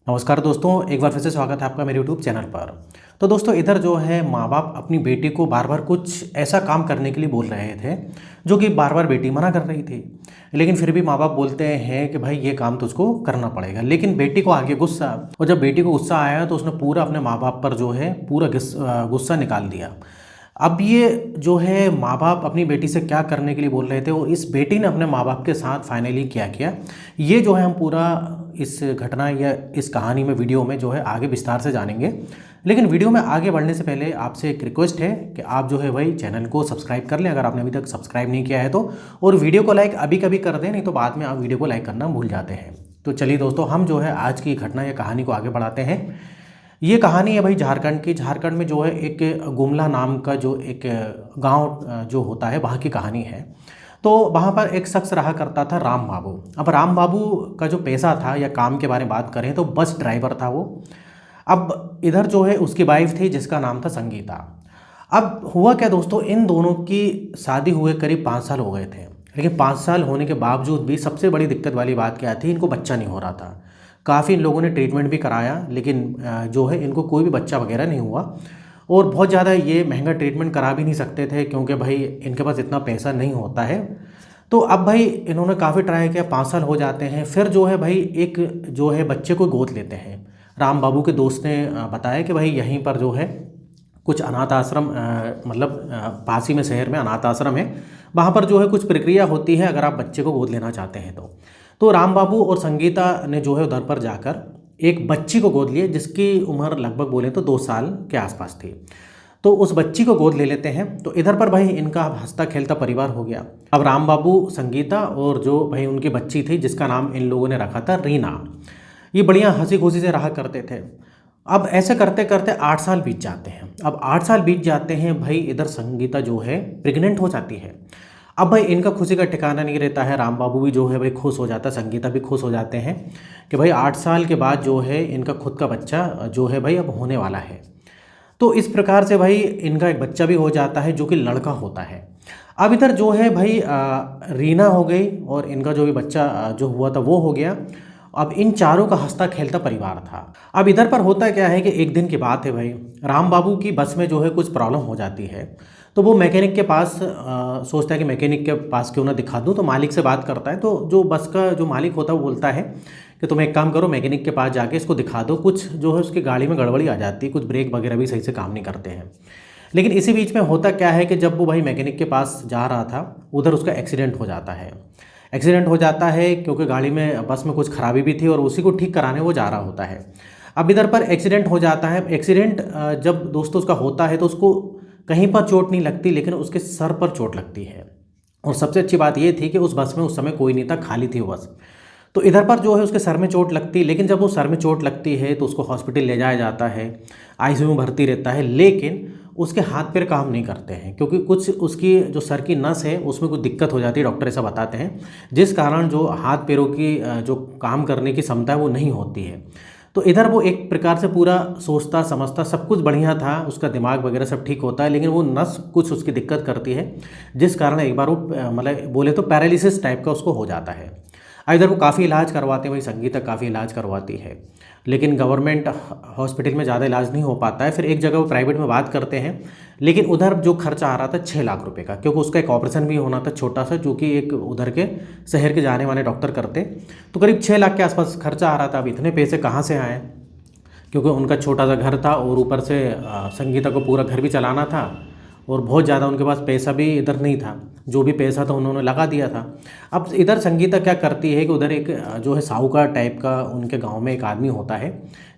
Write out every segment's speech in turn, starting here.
नमस्कार दोस्तों, एक बार फिर से स्वागत है आपका मेरे यूट्यूब चैनल पर। तो दोस्तों, इधर जो है माँ बाप अपनी बेटी को बार बार कुछ ऐसा काम करने के लिए बोल रहे थे जो कि बार बार बेटी मना कर रही थी। लेकिन फिर भी माँ बाप बोलते हैं कि भाई ये काम तुझको करना पड़ेगा। लेकिन बेटी को आगे गुस्सा, और जब बेटी को गुस्सा आया तो उसने पूरा अपने माँ बाप पर जो है पूरा गुस्सा निकाल दिया। अब ये जो है माँ बाप अपनी बेटी से क्या करने के लिए बोल रहे थे और इस बेटी ने अपने माँ बाप के साथ फाइनली क्या किया, ये जो है हम पूरा इस घटना या इस कहानी में वीडियो में जो है आगे विस्तार से जानेंगे। लेकिन वीडियो में आगे बढ़ने से पहले आपसे एक रिक्वेस्ट है कि आप जो है भाई चैनल को सब्सक्राइब कर लें अगर आपने अभी तक सब्सक्राइब नहीं किया है तो, और वीडियो को लाइक अभी कभी कर दें, नहीं तो बाद में आप वीडियो को लाइक करना भूल जाते हैं। तो चलिए दोस्तों, हम जो है आज की घटना या कहानी को आगे बढ़ाते हैं। ये कहानी है भाई झारखंड की। झारखंड में जो है एक गुमला नाम का जो एक गांव जो होता है वहाँ की कहानी है। तो वहाँ पर एक शख्स रहा करता था, राम बाबू। अब राम बाबू का जो पेशा था या काम के बारे में बात करें तो बस ड्राइवर था वो। अब इधर जो है उसकी वाइफ थी जिसका नाम था संगीता। अब हुआ क्या दोस्तों, इन दोनों की शादी हुए करीब 5 साल हो गए थे। लेकिन 5 साल होने के बावजूद भी सबसे बड़ी दिक्कत वाली बात क्या थी, इनको बच्चा नहीं हो रहा था। काफ़ी इन लोगों ने ट्रीटमेंट भी कराया लेकिन जो है इनको कोई भी बच्चा वगैरह नहीं हुआ। और बहुत ज़्यादा ये महंगा ट्रीटमेंट करा भी नहीं सकते थे क्योंकि भाई इनके पास इतना पैसा नहीं होता है। तो अब भाई इन्होंने काफ़ी ट्राई किया, 5 साल हो जाते हैं। फिर जो है भाई एक जो है बच्चे को गोद लेते हैं। राम बाबू के दोस्त ने बताया कि भाई यहीं पर जो है कुछ अनाथ आश्रम पास ही में शहर में अनाथ आश्रम है, वहाँ पर जो है कुछ प्रक्रिया होती है अगर आप बच्चे को गोद लेना चाहते हैं तो राम बाबू और संगीता ने जो है उधर पर जाकर एक बच्ची को गोद लिया जिसकी उम्र लगभग बोले तो 2 साल के आसपास थी। तो उस बच्ची को गोद ले लेते हैं। तो इधर पर भाई इनका हंसता खेलता परिवार हो गया। अब राम बाबू, संगीता और जो भाई उनकी बच्ची थी जिसका नाम इन लोगों ने रखा था रीना, ये बढ़िया हंसी खुशी से रहा करते थे। अब ऐसे करते करते 8 साल बीत जाते हैं। अब 8 साल बीत जाते हैं भाई, इधर संगीता जो है प्रेग्नेंट हो जाती है। अब भाई इनका खुशी का ठिकाना नहीं रहता है। राम बाबू भी जो है भाई खुश हो जाता है, संगीता भी खुश हो जाते हैं कि भाई 8 साल के बाद जो है इनका खुद का बच्चा जो है भाई अब होने वाला है। तो इस प्रकार से भाई इनका एक बच्चा भी हो जाता है जो कि लड़का होता है। अब इधर जो है भाई रीना हो गई और इनका जो भी बच्चा जो हुआ था वो हो गया। अब इन चारों का हंसता खेलता परिवार था। अब इधर पर होता क्या है कि एक दिन की बात है भाई, राम बाबू की बस में जो है कुछ प्रॉब्लम हो जाती है। तो वो मैकेनिक के पास सोचता है कि मैकेनिक के पास क्यों ना दिखा दूं। तो मालिक से बात करता है। तो जो बस का जो मालिक होता है वो बोलता है कि तुम एक काम करो, मैकेनिक के पास जाके इसको दिखा दो। कुछ जो है उसकी गाड़ी में गड़बड़ी आ जाती है, कुछ ब्रेक वगैरह भी सही से काम नहीं करते हैं। लेकिन इसी बीच में होता क्या है कि जब वो भाई मैकेनिक के पास जा रहा था उधर उसका एक्सीडेंट हो जाता है। एक्सीडेंट हो जाता है क्योंकि गाड़ी में बस में कुछ खराबी भी थी और उसी को ठीक कराने वो जा रहा होता है। अब इधर पर एक्सीडेंट हो जाता है। एक्सीडेंट जब दोस्तों उसका होता है तो उसको कहीं पर चोट नहीं लगती लेकिन उसके सर पर चोट लगती है। और सबसे अच्छी बात ये थी कि उस बस में उस समय कोई नहीं था, खाली थी वो बस। तो इधर पर जो है उसके सर में चोट लगती है। लेकिन जब वो सर में चोट लगती है तो उसको हॉस्पिटल ले जाया जाता है, आईसीयू में भर्ती रहता है। लेकिन उसके हाथ पैर काम नहीं करते हैं क्योंकि कुछ उसकी जो सर की नस है उसमें कुछ दिक्कत हो जाती है, डॉक्टर ऐसा बताते हैं, जिस कारण जो हाथ पैरों की जो काम करने की क्षमता है वो नहीं होती है। तो इधर वो एक प्रकार से पूरा सोचता समझता, सब कुछ बढ़िया था, उसका दिमाग वगैरह सब ठीक होता है, लेकिन वो नस कुछ उसकी दिक्कत करती है जिस कारण एक बार वो बोले तो पैरालिसिस टाइप का उसको हो जाता है। इधर वो काफ़ी इलाज करवाते हैं, वही संगीता काफ़ी इलाज करवाती है लेकिन गवर्नमेंट हॉस्पिटल में ज़्यादा इलाज नहीं हो पाता है। फिर एक जगह वो प्राइवेट में बात करते हैं लेकिन उधर जो खर्चा आ रहा था 6 लाख रुपए का, क्योंकि उसका एक ऑपरेशन भी होना था छोटा सा जो कि एक उधर के शहर के जाने वाले डॉक्टर करते। तो करीब 6 लाख के आसपास खर्चा आ रहा था। अब इतने पैसे कहाँ से आए, क्योंकि उनका छोटा सा घर था और ऊपर से संगीता को पूरा घर भी चलाना था और बहुत ज़्यादा उनके पास पैसा भी इधर नहीं था। जो भी पैसा था उन्होंने लगा दिया था। अब इधर संगीता क्या करती है कि उधर एक जो है साहूकार टाइप का उनके गांव में एक आदमी होता है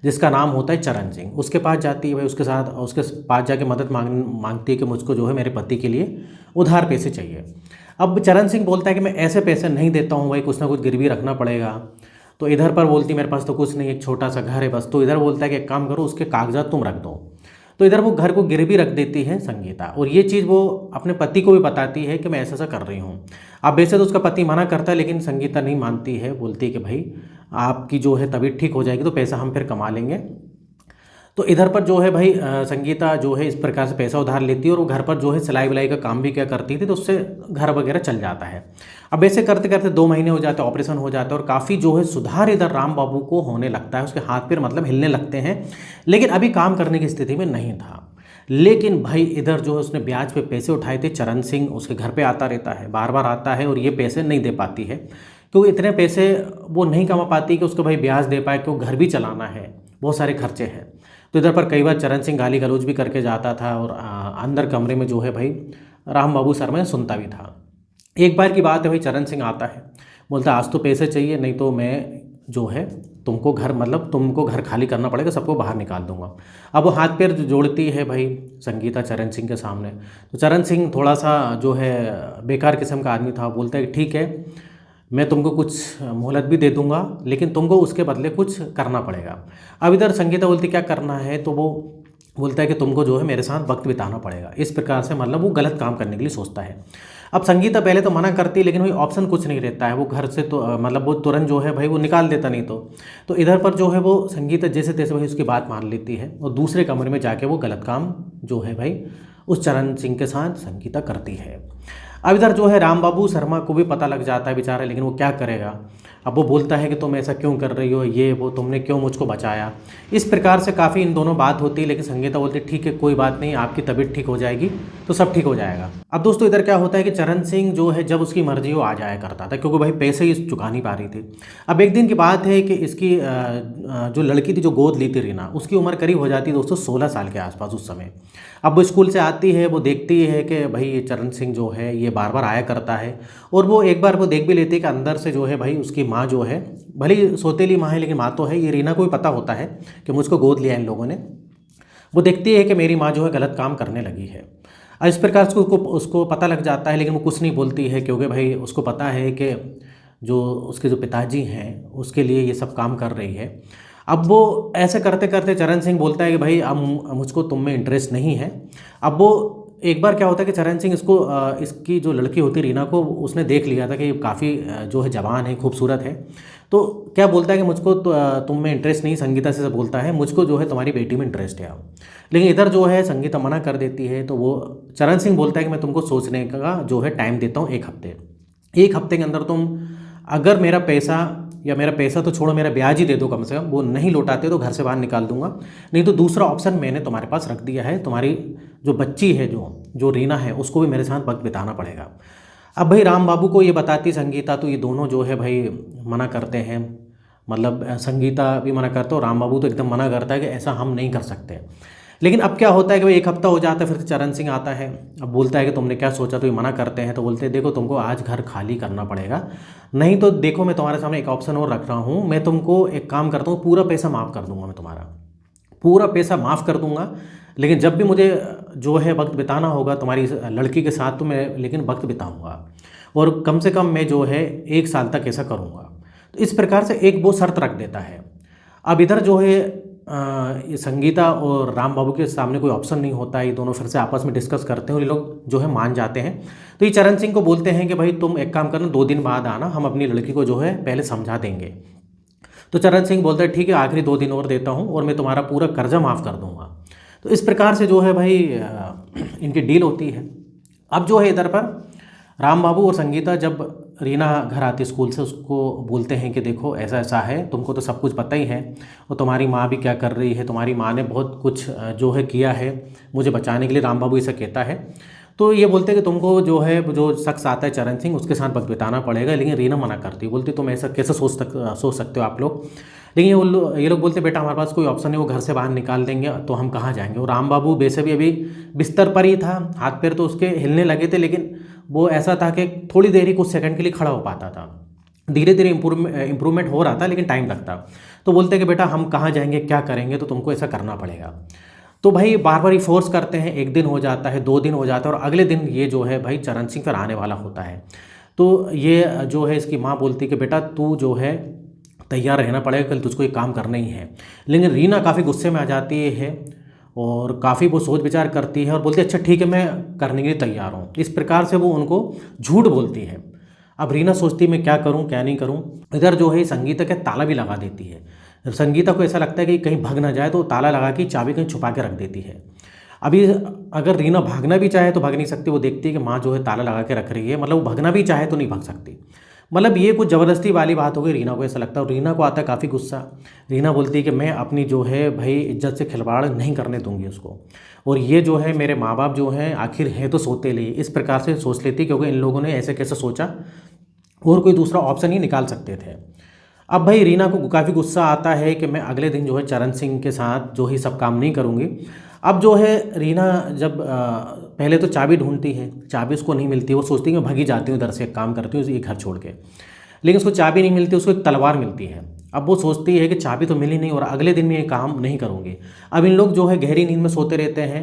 जिसका नाम होता है चरण सिंह। उसके पास जाती है भाई, उसके पास जाके मदद मांगती है कि मुझको जो है मेरे पति के लिए उधार पैसे चाहिए। अब चरण सिंह बोलता है कि मैं ऐसे पैसे नहीं देता हूँ भाई, कुछ ना कुछ गिरवी रखना पड़ेगा। तो इधर पर बोलती मेरे पास तो कुछ नहीं, एक छोटा सा घर है बस। तो इधर बोलता है कि एक काम करो, उसके कागजात तुम रख दो। तो इधर वो घर को गिरवी रख देती है संगीता, और ये चीज़ वो अपने पति को भी बताती है कि मैं ऐसा ऐसा कर रही हूँ। अब वैसे तो उसका पति मना करता है लेकिन संगीता नहीं मानती है, बोलती है कि भाई आपकी जो है तबीयत ठीक हो जाएगी तो पैसा हम फिर कमा लेंगे। तो इधर पर जो है भाई संगीता जो है इस प्रकार से पैसा उधार लेती है और वो घर पर जो है सिलाई विलाई का काम भी क्या करती थी, तो उससे घर वगैरह चल जाता है। अब ऐसे करते करते 2 महीने हो जाते हैं, ऑपरेशन हो जाता है और काफ़ी जो है सुधार इधर राम बाबू को होने लगता है, उसके हाथ पैर मतलब हिलने लगते हैं, लेकिन अभी काम करने की स्थिति में नहीं था। लेकिन भाई इधर जो है उसने ब्याज पे पैसे उठाए थे, चरण सिंह उसके घर पे आता रहता है, बार बार आता है और ये पैसे नहीं दे पाती है, क्योंकि इतने पैसे वो नहीं कमा पाती कि उसको भाई ब्याज दे पाए, क्योंकि घर भी चलाना है, बहुत सारे खर्चे हैं। तो इधर पर कई बार चरण सिंह गाली गलौज भी करके जाता था और अंदर कमरे में जो है भाई राम बाबू शर्मा सुनता भी था। एक बार की बात है भाई, चरण सिंह आता है, बोलता आज तो पैसे चाहिए, नहीं तो मैं जो है तुमको घर मतलब तुमको घर खाली करना पड़ेगा, सबको बाहर निकाल दूंगा। अब वो हाथ पैर जोड़ती है भाई संगीता चरण सिंह के सामने, तो चरण सिंह थोड़ा सा जो है बेकार किस्म का आदमी था, बोलता है कि ठीक है मैं तुमको कुछ मोहलत भी दे दूंगा, लेकिन तुमको उसके बदले कुछ करना पड़ेगा। अब इधर संगीता बोलती क्या करना है, तो वो बोलता है कि तुमको जो है मेरे साथ वक्त बिताना पड़ेगा। इस प्रकार से मतलब वो गलत काम करने के लिए सोचता है। अब संगीता पहले तो मना करती है, लेकिन भाई ऑप्शन कुछ नहीं रहता है, वो घर से तो मतलब वो तुरंत जो है भाई वो निकाल देता, नहीं तो इधर पर जो है वो संगीता जैसे तैसे भाई उसकी बात मान लेती है और दूसरे कमरे में जाके वो गलत काम जो है भाई उस चरण सिंह के साथ संगीता करती है। अब इधर जो है राम बाबू शर्मा को भी पता लग जाता है बेचारा, लेकिन वो क्या करेगा। अब वो बोलता है कि तुम ऐसा क्यों कर रही हो, ये वो तुमने क्यों मुझको बचाया। इस प्रकार से काफ़ी इन दोनों बात होती है, लेकिन संगीता बोलती है ठीक है कोई बात नहीं, आपकी तबीयत ठीक हो जाएगी तो सब ठीक हो जाएगा। अब दोस्तों इधर क्या होता है कि चरण सिंह जो है जब उसकी मर्जी वो आ जाया करता था, क्योंकि भाई पैसे ही चुका नहीं पा रही थी। अब एक दिन की बात है कि इसकी जो लड़की थी जो गोद ली थी रीना, उसकी उम्र करीब हो जाती है दोस्तों 16 साल के आसपास उस समय। अब वो स्कूल से आती है, वो देखती है कि भाई ये चरण सिंह जो है ये बार बार आया करता है, और वो एक बार वो देख भी लेती है कि अंदर से जो है भाई उसकी माँ जो है, भले ही सौतेली माँ है लेकिन माँ तो है। ये रीना को भी पता होता है कि मुझको गोद लिया इन लोगों ने। वो देखती है कि मेरी माँ जो है गलत काम करने लगी है। इस प्रकार से उसको पता लग जाता है, लेकिन वो कुछ नहीं बोलती है, क्योंकि भाई उसको पता है कि जो उसके जो पिताजी हैं उसके लिए ये सब काम कर रही है। अब वो ऐसे करते करते चरण सिंह बोलता है कि भाई अब मुझको तुम में इंटरेस्ट नहीं है। अब वो एक बार क्या होता है कि चरण सिंह इसकी जो लड़की होती रीना को उसने देख लिया था कि काफ़ी जो है जवान है, खूबसूरत है, तो क्या बोलता है कि मुझको तुम में इंटरेस्ट नहीं, संगीता से बोलता है मुझको जो है तुम्हारी बेटी में इंटरेस्ट है। लेकिन इधर जो है संगीता मना कर देती है, तो वो चरण सिंह बोलता है कि मैं तुमको सोचने का जो है टाइम देता हूँ 1 हफ्ते। 1 हफ्ते के अंदर तुम अगर मेरा पैसा तो छोड़ो, मेरा ब्याज ही दे दो कम से कम, वो नहीं लौटाते तो घर से बाहर निकाल दूंगा, नहीं तो दूसरा ऑप्शन मैंने तुम्हारे पास रख दिया है, तुम्हारी जो बच्ची है जो रीना है उसको भी मेरे साथ वक्त बिताना पड़ेगा। अब भाई राम बाबू को ये बताती संगीता, तो ये दोनों जो है भाई मना करते हैं, मतलब संगीता भी मना करते और राम बाबू तो एकदम मना करता है कि ऐसा हम नहीं कर सकते। लेकिन अब क्या होता है कि भाई 1 हफ्ता हो जाता है, फिर चरण सिंह आता है। अब बोलता है कि तुमने क्या सोचा, तो ये मना करते हैं, तो बोलते हैं देखो तुमको आज घर खाली करना पड़ेगा, नहीं तो देखो मैं तुम्हारे सामने एक ऑप्शन और रख रहा हूँ, मैं तुमको एक काम करता हूँ, पूरा पैसा माफ़ कर दूंगा, मैं तुम्हारा पूरा पैसा माफ़ कर दूंगा, लेकिन जब भी मुझे जो है वक्त बिताना होगा तुम्हारी लड़की के साथ, तो मैं लेकिन वक्त बिताऊँगा और कम से कम मैं जो है 1 साल तक ऐसा करूँगा। तो इस प्रकार से एक वो शर्त रख देता है। अब इधर जो है ये संगीता और राम बाबू के सामने कोई ऑप्शन नहीं होता है, ये दोनों फिर से आपस में डिस्कस करते हैं और ये लोग जो है मान जाते हैं। तो ये चरण सिंह को बोलते हैं कि भाई तुम एक काम करना, 2 दिन बाद आना, हम अपनी लड़की को जो है पहले समझा देंगे। तो चरण सिंह बोलता है ठीक है, आखिरी 2 दिन और देता हूँ और मैं तुम्हारा पूरा कर्जा माफ़ कर दूंगा। तो इस प्रकार से जो है भाई इनकी डील होती है। अब जो है इधर पर राम बाबू और संगीता जब रीना घर आती स्कूल से, उसको बोलते हैं कि देखो ऐसा ऐसा है, तुमको तो सब कुछ पता ही है, और तुम्हारी माँ भी क्या कर रही है, तुम्हारी माँ ने बहुत कुछ जो है किया है मुझे बचाने के लिए, राम बाबू ऐसा कहता है। तो ये बोलते हैं कि तुमको जो है जो शख्स आता है चरण सिंह, उसके साथ वक्त बिताना पड़ेगा, लेकिन रीना मना करती है, बोलती तुम ऐसा कैसे सोच सकते हो आप लोग। लेकिन ये लोग बोलते बेटा हमारे पास कोई ऑप्शन नहीं, वो घर से बाहर निकाल देंगे तो हम कहाँ जाएंगे। और राम बाबू वैसे भी अभी बिस्तर पर ही था, हाथ पैर तो उसके हिलने लगे थे, लेकिन वो ऐसा था कि थोड़ी देर ही कुछ सेकंड के लिए खड़ा हो पाता था, धीरे धीरे इंप्रूवमेंट हो रहा था लेकिन टाइम लगता। तो बोलते कि बेटा हम कहाँ जाएंगे, क्या करेंगे, तो तुमको ऐसा करना पड़ेगा। तो भाई बार बार ही फोर्स करते हैं, 1 दिन हो जाता है, 2 दिन हो जाता है, और अगले दिन ये जो है भाई चरण सिंह फिर आने वाला होता है। तो ये जो है इसकी माँ बोलती कि बेटा तू जो है तैयार रहना पड़ेगा, कल तुझको ये काम करना ही है। लेकिन रीना काफ़ी गुस्से में आ जाती है और काफ़ी वो सोच विचार करती है और बोलती है अच्छा ठीक है मैं करने के लिए तैयार हूँ। इस प्रकार से वो उनको झूठ बोलती है। अब रीना सोचती है मैं क्या करूँ क्या नहीं करूँ। इधर जो है संगीता के ताला भी लगा देती है, संगीता को ऐसा लगता है कि कहीं भाग ना जाए, तो ताला लगा के चाबी कहीं छुपा के रख देती है। अभी अगर रीना भागना भी चाहे तो भाग नहीं सकती, वो देखती है कि माँ जो है ताला लगा के रख रही है, मतलब वो भागना भी चाहे तो नहीं भाग सकती। मतलब ये कुछ ज़बरदस्ती वाली बात हो गई, रीना को ऐसा लगता है। और रीना को आता है काफ़ी गुस्सा। रीना बोलती है कि मैं अपनी जो है भाई इज्जत से खिलवाड़ नहीं करने दूंगी उसको, और ये जो है मेरे माँ बाप जो हैं आखिर हैं तो सौतेले, इस प्रकार से सोच लेती, क्योंकि इन लोगों ने ऐसे कैसे सोचा, और कोई दूसरा ऑप्शन ही निकाल सकते थे। अब भाई रीना को काफ़ी गुस्सा आता है कि मैं अगले दिन जो है चरण सिंह के साथ जो ही सब काम नहीं करूँगी। अब जो है रीना जब पहले तो चाबी ढूंढती है, चाबी उसको नहीं मिलती, वो सोचती है मैं भागी जाती हूँ इधर से, एक काम करती हूँ ये घर छोड़ के, लेकिन उसको चाबी नहीं मिलती, उसको एक तलवार मिलती है। अब वो सोचती है कि चाबी तो मिली नहीं और अगले दिन मैं ये काम नहीं करूँगी। अब इन लोग जो है गहरी नींद में सोते रहते हैं,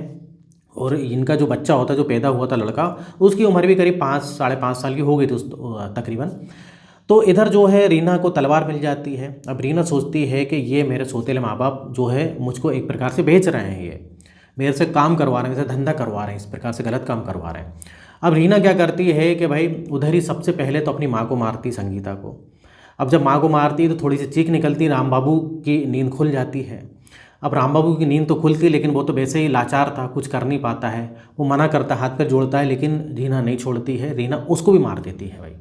और इनका जो बच्चा होता है, जो पैदा हुआ था लड़का, उसकी उम्र भी करीब 5 साढ़े 5 साल की हो गई थी तकरीबन। तो इधर जो है रीना को तलवार मिल जाती है। अब रीना सोचती है कि ये मेरे सौतेले माँ बाप जो है मुझको एक प्रकार से बेच रहे हैं, ये मेरे से काम करवा रहे हैं, मेरे से धंधा करवा रहे हैं, इस प्रकार से गलत काम करवा रहे हैं। अब रीना क्या करती है कि भाई उधर ही सबसे पहले तो अपनी माँ को मारती, संगीता को। अब जब माँ को मारती है तो थोड़ी सी चीख निकलती, राम बाबू की नींद खुल जाती है। अब राम बाबू की नींद तो खुलती, लेकिन वो तो वैसे ही लाचार था, कुछ कर नहीं पाता है, वो मना करता, हाथ पैर जोड़ता है, लेकिन रीना नहीं छोड़ती है, रीना उसको भी मार देती है भाई।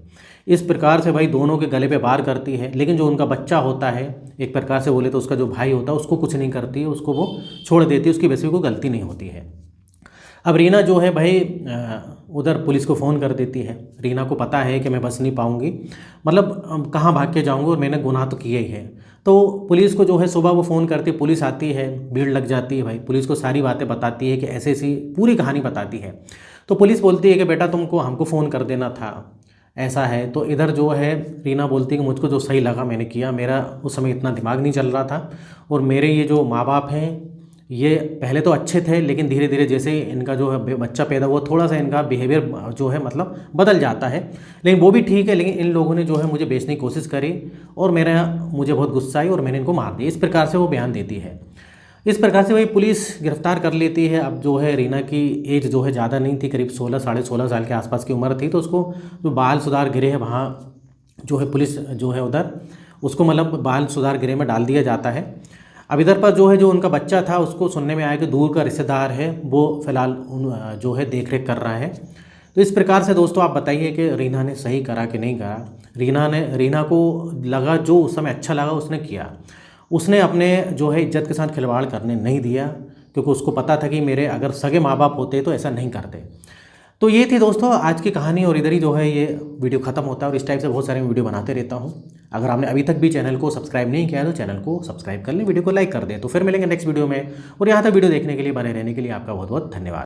इस प्रकार से भाई दोनों के गले पे वार करती है, लेकिन जो उनका बच्चा होता है, एक प्रकार से बोले तो उसका जो भाई होता है, उसको कुछ नहीं करती है, उसको वो छोड़ देती है, उसकी वैसे कोई गलती नहीं होती है। अब रीना जो है भाई उधर पुलिस को फ़ोन कर देती है। रीना को पता है कि मैं बच नहीं पाऊँगी, मतलब कहाँ भाग के जाऊँगी, और मैंने गुनाह तो किया ही है। तो पुलिस को जो है सुबह वो फ़ोन करती है, पुलिस आती है, भीड़ लग जाती है भाई, पुलिस को सारी बातें बताती है कि ऐसे ऐसी पूरी कहानी बताती है। तो पुलिस बोलती है कि बेटा तुमको हमको फ़ोन कर देना था, ऐसा है। तो इधर जो है रीना बोलती है कि मुझको जो सही लगा मैंने किया, मेरा उस समय इतना दिमाग नहीं चल रहा था, और मेरे ये जो माँ बाप हैं ये पहले तो अच्छे थे, लेकिन धीरे धीरे जैसे इनका जो है बच्चा पैदा हुआ, थोड़ा सा इनका बिहेवियर जो है मतलब बदल जाता है, लेकिन वो भी ठीक है, लेकिन इन लोगों ने जो है मुझे बेचने की कोशिश करी, और मुझे बहुत गुस्सा आई और मैंने इनको मार दिया, इस प्रकार से वो बयान देती है। इस प्रकार से वही पुलिस गिरफ्तार कर लेती है। अब जो है रीना की एज जो है ज़्यादा नहीं थी, करीब 16 साढ़े 16 साल के आसपास की उम्र थी, तो उसको जो बाल सुधार गृह है वहाँ जो है पुलिस जो है उधर उसको मतलब बाल सुधार गृह में डाल दिया जाता है। अब इधर पर जो है जो उनका बच्चा था, उसको सुनने में आया कि दूर का रिश्तेदार है, वो फ़िलहाल जो है देख रेख कर रहा है। तो इस प्रकार से दोस्तों आप बताइए कि रीना ने सही करा कि नहीं करा। रीना को लगा जो उस समय अच्छा लगा उसने किया, उसने अपने जो है इज्जत के साथ खिलवाड़ करने नहीं दिया, क्योंकि उसको पता था कि मेरे अगर सगे माँ बाप होते तो ऐसा नहीं करते। तो ये थी दोस्तों आज की कहानी, और इधर ही जो है ये वीडियो ख़त्म होता है, और इस टाइप से बहुत सारे वीडियो बनाते रहता हूँ। अगर आपने अभी तक भी चैनल को सब्सक्राइब नहीं किया है तो चैनल को सब्सक्राइब कर लें, वीडियो को लाइक कर दें। तो फिर मिलेंगे नेक्स्ट वीडियो में, और यहाँ तक वीडियो देखने के लिए, बने रहने के लिए आपका बहुत बहुत धन्यवाद।